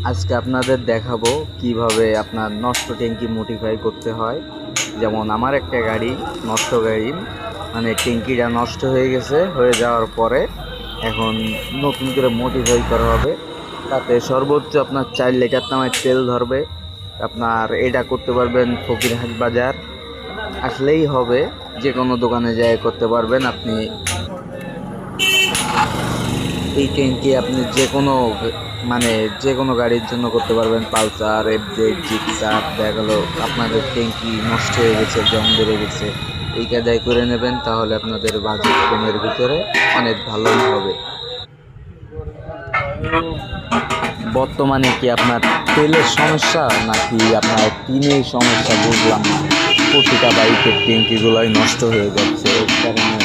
আজকে আপনাদের দেখাবো কিভাবে আপনার নষ্ট ট্যাঙ্কি মডিফাই করতে হয়। যেমন আমার একটা গাড়ি নষ্ট গাড়ি, মানে ট্যাঙ্কিটা নষ্ট হয়ে যাওয়ার পরে এখন নতুন করে মডিফাই করা হবে। তাতে সর্বোচ্চ আপনার 4 লিটার তামার তেল ধরবে। আপনার এটা করতে পারবেন ফকিরহাট বাজার আসলেই হবে, যে কোনো দোকানে যেয়ে করতে পারবেন আপনি। এই ট্যাঙ্কি আপনি যে কোনো গাড়ির জন্য করতে পারবেন। পালসার, এফজেড, জিক্সার, দেখা গেলো আপনাদের ট্যাঙ্কি নষ্ট হয়ে গেছে, জং বেড়ে গেছে, এই কাদাই করে নেবেন, তাহলে আপনাদের বাজেট কমের ভিতরে অনেক ভালোই হবে। বর্তমানে কি আপনার তেলের সমস্যা নাকি আপনার টিনের সমস্যা বুঝলাম না। প্রতিটা বাইকের ট্যাঙ্কিগুলোই নষ্ট হয়ে যাচ্ছে, এই কারণে